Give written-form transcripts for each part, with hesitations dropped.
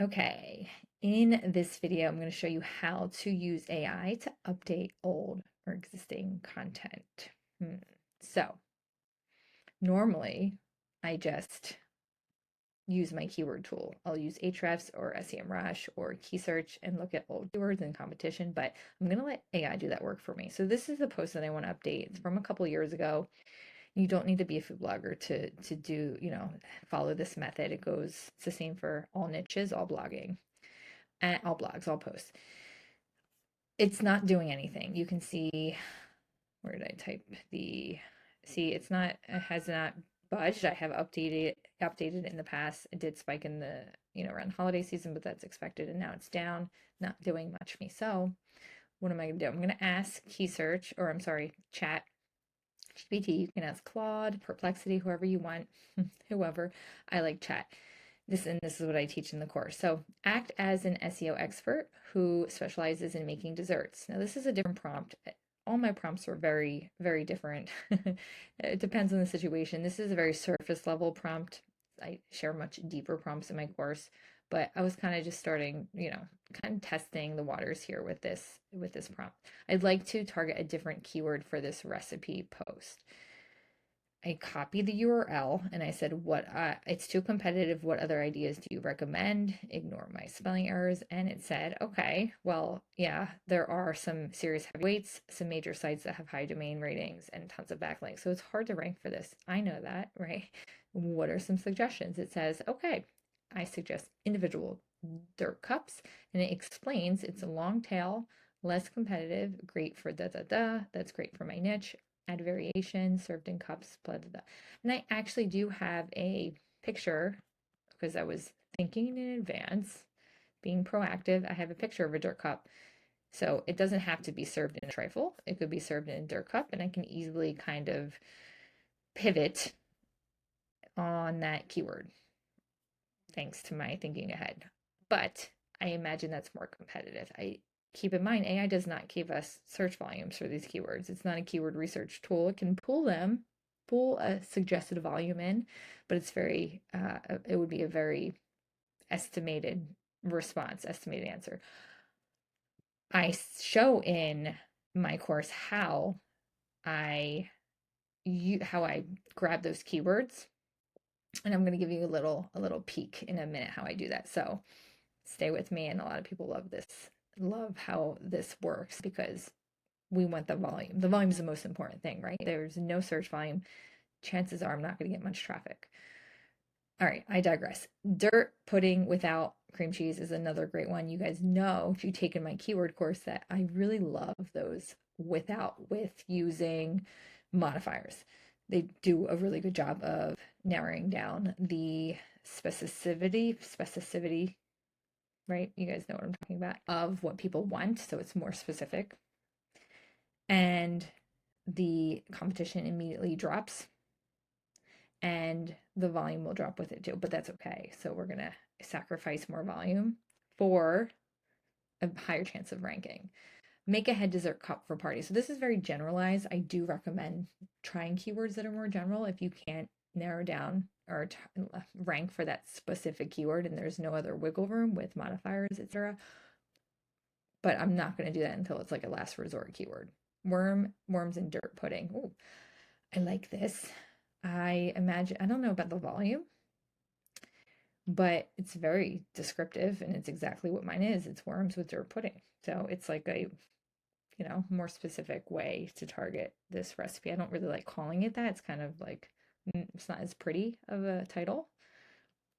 Okay, in this video, I'm going to show you how to use AI to update old or existing content. So, normally, I just use my keyword tool. I'll use Ahrefs or SEMrush or key search and look at old keywords in competition, but I'm going to let AI do that work for me. So, this is the post that I want to update. It's from a couple years ago. You don't need to be a food blogger to do, follow this method. It's the same for all niches, all blogging, and all blogs, all posts. It's not doing anything. You can see, where did I type it has not budged. I have updated in the past. It did spike in the, around holiday season, but that's expected. And now it's down, not doing much for me. So what am I going to do? I'm going to ask key search, or I'm sorry, chat GPT. You can ask Claude, Perplexity, whoever you want, whoever. I like chat. This is what I teach in the course. So, act as an SEO expert who specializes in making desserts. Now, this is a different prompt. All my prompts are very, very different. It depends on the situation. This is a very surface level prompt. I share much deeper prompts in my course, but I was kind of just starting, kind of testing the waters here with this prompt. I'd like to target a different keyword for this recipe post. I copied the URL and I said, it's too competitive. What other ideas do you recommend? Ignore my spelling errors. And it said, okay, well, yeah, there are some serious heavyweights, some major sites that have high domain ratings and tons of backlinks. So it's hard to rank for this. I know that, right? What are some suggestions? It says, okay, I suggest individual dirt cups. And it explains it's a long tail, less competitive, great for da da da. That's great for my niche, add variation, served in cups, blah, blah, blah. And I actually do have a picture because I was thinking in advance, being proactive. I have a picture of a dirt cup. So it doesn't have to be served in a trifle. It could be served in a dirt cup, and I can easily kind of pivot on that keyword thanks to my thinking ahead. But I imagine that's more competitive. I keep in mind AI does not give us search volumes for these keywords. It's not a keyword research tool. It can pull a suggested volume in, but it would be a very estimated estimated answer. I show in my course I how I grab those keywords, and I'm going to give you a little peek in a minute how I do that. So stay with me. And a lot of people love how this works because we want the volume. The volume is the most important thing, right? There's no search volume. Chances are I'm not going to get much traffic. All right, I digress. Dirt pudding without cream cheese is another great one. You guys know, if you've taken my keyword course, that I really love those with using modifiers. They do a really good job of narrowing down the specificity, right? You guys know what I'm talking about, of what people want. So it's more specific. And the competition immediately drops and the volume will drop with it too, but that's okay. So we're going to sacrifice more volume for a higher chance of ranking. Make a head dessert cup for parties. So this is very generalized. I do recommend trying keywords that are more general if you can't narrow down or rank for that specific keyword and there's no other wiggle room with modifiers, etc. But I'm not going to do that until it's like a last resort keyword. Worms and dirt pudding. Ooh, I like this. I don't know about the volume, but it's very descriptive and it's exactly what mine is. It's worms with dirt pudding. So it's like a, more specific way to target this recipe. I don't really like calling it that. It's kind of like, it's not as pretty of a title,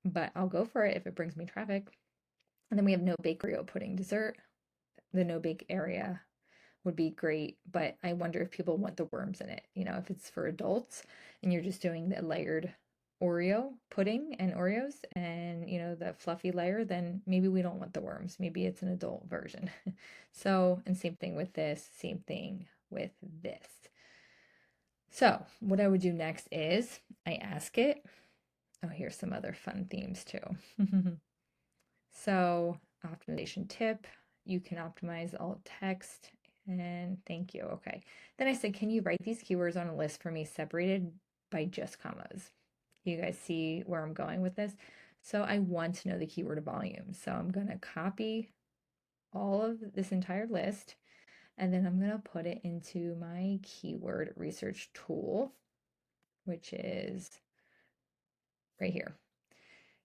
but I'll go for it if it brings me traffic. And then we have no bake Oreo pudding dessert. The no bake area would be great, but I wonder if people want the worms in it. If it's for adults and you're just doing the layered Oreo pudding and Oreos and the fluffy layer, then maybe we don't want the worms. Maybe it's an adult version. So, and same thing with this, same thing with this. So, what I would do next is I ask it. Oh, here's some other fun themes too. So, optimization tip, you can optimize alt text and thank you. Okay. Then I said, can you write these keywords on a list for me separated by just commas? You guys see where I'm going with this? So I want to know the keyword volume. So I'm going to copy all of this entire list, and then I'm going to put it into my keyword research tool, which is right here.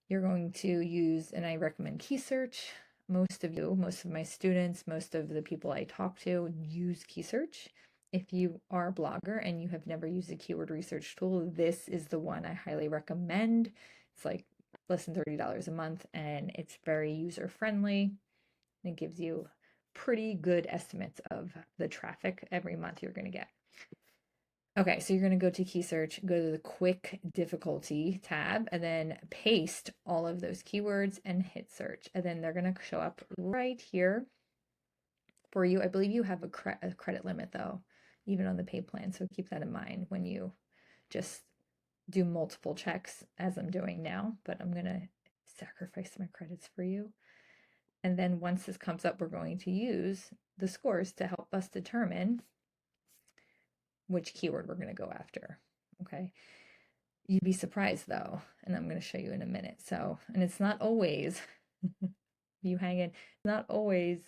You're going to use, and I recommend Key Search. Most of my students, most of the people I talk to use Key Search. If you are a blogger and you have never used a keyword research tool, this is the one I highly recommend. It's like less than $30 a month, and it's very user friendly. It gives you pretty good estimates of the traffic every month you're going to get. Okay, so you're going to go to Key Search, go to the Quick Difficulty tab, and then paste all of those keywords and hit search. And then they're going to show up right here for you. I believe you have a credit limit, though, even on the paid plan. So keep that in mind when you just do multiple checks, as I'm doing now. But I'm going to sacrifice my credits for you. And then once this comes up, we're going to use the scores to help us determine which keyword we're going to go after. Okay. You'd be surprised though, and I'm going to show you in a minute. So, and it's not always, you hang in, not always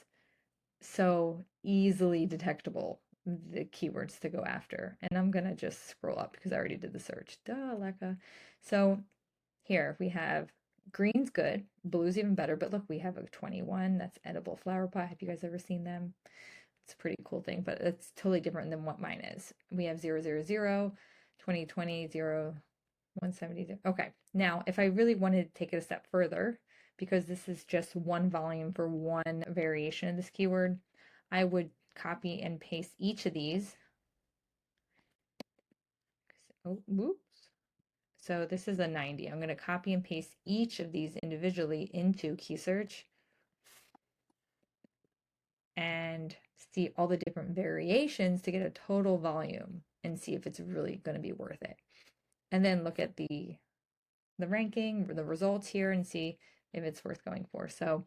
so easily detectable, the keywords to go after. And I'm going to just scroll up because I already did the search. Duh, Lekka. So here we have green's good, blue's even better, but look, we have a 21, that's edible flower pot. Have you guys ever seen them? It's a pretty cool thing, but it's totally different than what mine is. We have 000, 2020, 0, 170. Okay, now if I really wanted to take it a step further, because this is just one volume for one variation of this keyword, I would copy and paste each of these. Oh, whoops. So this is a 90. I'm going to copy and paste each of these individually into Key Search and see all the different variations to get a total volume and see if it's really going to be worth it. And then look at the ranking, the results here, and see if it's worth going for. So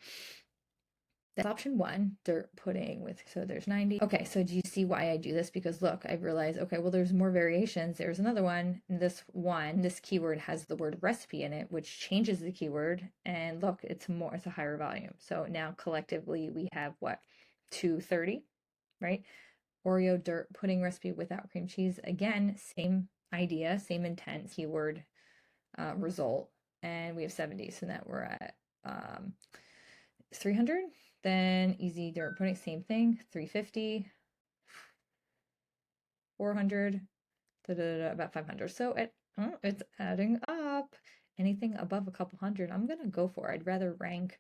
that's option one, dirt pudding with, so there's 90. Okay, so do you see why I do this? Because look, I realized, okay, well, there's more variations. There's another one. This keyword has the word recipe in it, which changes the keyword. And look, it's a higher volume. So now collectively we have what? 230, right? Oreo dirt pudding recipe without cream cheese. Again, same idea, same intent, keyword result. And we have 70. So now we're at 300. Then easy dirt pudding, same thing, 350, 400, about 500. So it's adding up. Anything above a couple hundred, I'm going to go for. I'd rather rank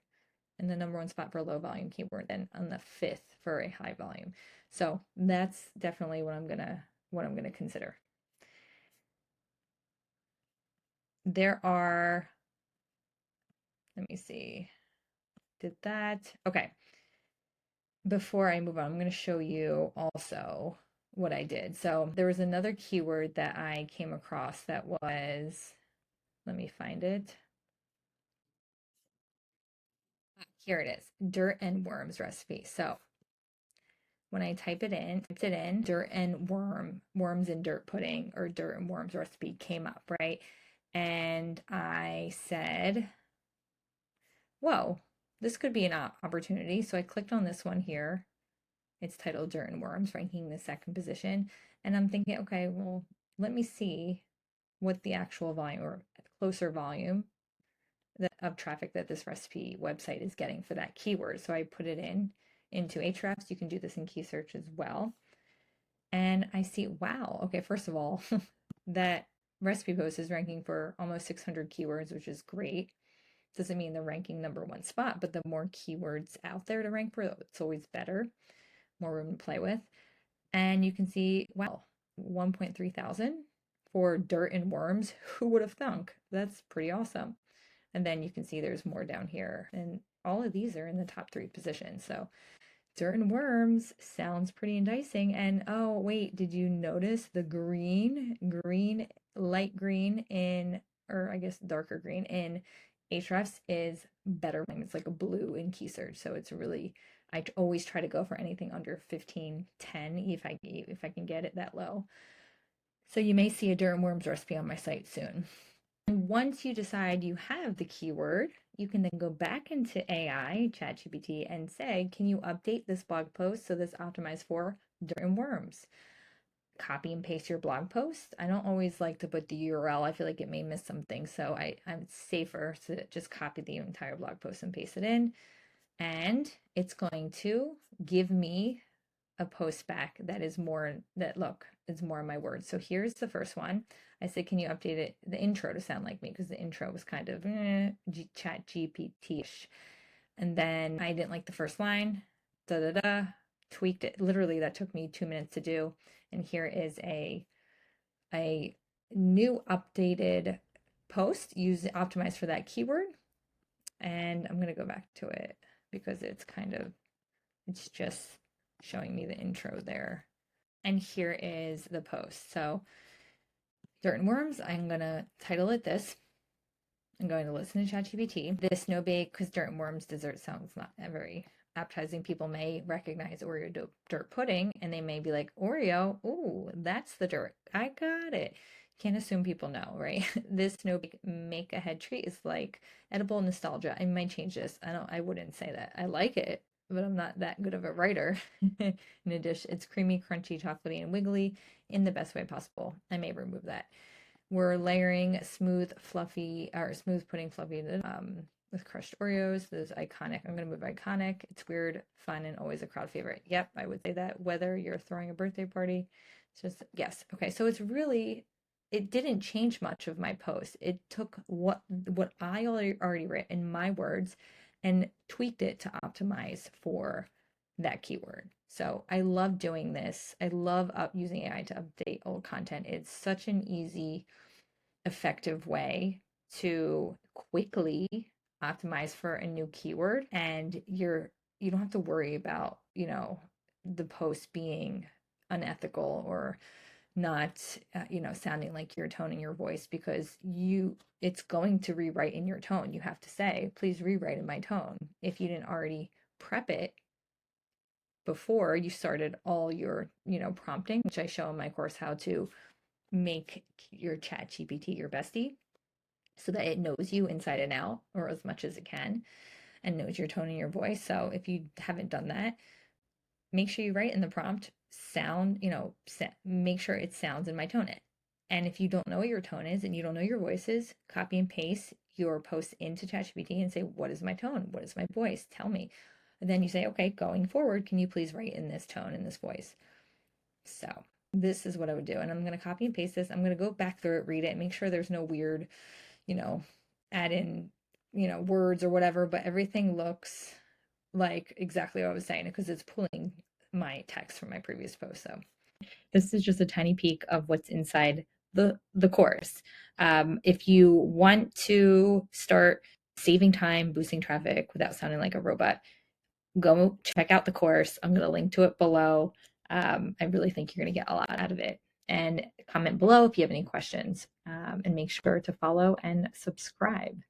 in the number one spot for a low volume keyword than on the fifth for a high volume. So that's definitely what I'm gonna consider. There are, let me see, did that. Okay. Before I move on, I'm going to show you also what I did. So there was another keyword that I came across that was, let me find it. Here it is, dirt and worms recipe. So when I typed it in, dirt and worms and dirt pudding or dirt and worms recipe came up, right? And I said, whoa, this could be an opportunity. So I clicked on this one here. It's titled Dirt and Worms, ranking the second position. And I'm thinking, okay, well, let me see what the actual volume or closer volume of traffic that this recipe website is getting for that keyword. So I put it into Ahrefs. You can do this in Key Search as well. And I see, wow, okay, first of all, that recipe post is ranking for almost 600 keywords, which is great. Doesn't mean they're ranking number one spot, but the more keywords out there to rank for, it's always better, more room to play with. And you can see, wow, 1.3 thousand for dirt and worms. Who would have thunk? That's pretty awesome. And then you can see there's more down here. And all of these are in the top 3 positions. So dirt and worms sounds pretty enticing. And oh, wait, did you notice the green, light green in, or I guess darker green in Ahrefs is better. It's like a blue in Key Search. So it's really, I always try to go for anything under 1510 if I can get it that low. So you may see a dirt and worms recipe on my site soon. And once you decide you have the keyword, you can then go back into AI, ChatGPT, and say, can you update this blog post so this optimized for dirt and worms? Copy and paste your blog post. I don't always like to put the URL. I feel like it may miss something. So I'm safer to just copy the entire blog post and paste it in. And it's going to give me a post back that is more, that look, is more of my words. So here's the first one. I said, can you update it, the intro to sound like me? Because the intro was kind of chat GPT-ish. And then I didn't like the first line, da da da, tweaked it. Literally, that took me 2 minutes to do. And here is a new updated post, use optimized for that keyword. And I'm gonna go back to it because it's just showing me the intro there. And here is the post. So dirt and worms, I'm gonna title it this. I'm going to listen to ChatGPT. This no bake because dirt and worms dessert sounds not very appetizing. People may recognize Oreo dirt pudding and they may be like, Oreo, ooh, that's the dirt. I got it. Can't assume people know, right? This no bake make ahead treat is like edible nostalgia. I might change this. I wouldn't say that. I like it, but I'm not that good of a writer. In a dish, it's creamy, crunchy, chocolatey, and wiggly in the best way possible. I may remove that. We're layering smooth, fluffy, or smooth pudding fluffy with crushed Oreos. This is iconic. I'm going to move iconic. It's weird, fun, and always a crowd favorite. Yep, I would say that. Whether you're throwing a birthday party, it's just, yes. Okay, so it's really, it didn't change much of my post. It took what I already wrote in my words and tweaked it to optimize for that keyword. So I love doing this. I love using AI to update old content. It's such an easy, effective way to quickly optimize for a new keyword, and you don't have to worry about, the post being unethical or not, sounding like your tone in your voice, because it's going to rewrite in your tone. You have to say, please rewrite in my tone if you didn't already prep it before you started all your, prompting, which I show in my course, how to make your chat GPT your bestie so that it knows you inside and out, or as much as it can, and knows your tone and your voice. So if you haven't done that, make sure you write in the prompt, make sure it sounds in my tone. And if you don't know what your tone is and you don't know your voice is, copy and paste your post into ChatGPT and say, what is my tone? What is my voice? Tell me. And then you say, okay, going forward, can you please write in this tone, in this voice? So this is what I would do. And I'm going to copy and paste this. I'm going to go back through it, read it, make sure there's no weird, you know, add in, words or whatever, but everything looks like exactly what I was saying because it's pulling my text from my previous post. So this is just a tiny peek of what's inside the course. If you want to start saving time, boosting traffic without sounding like a robot, go check out the course. I'm going to link to it below. I really think you're going to get a lot out of it. And comment below if you have any questions. And make sure to follow and subscribe.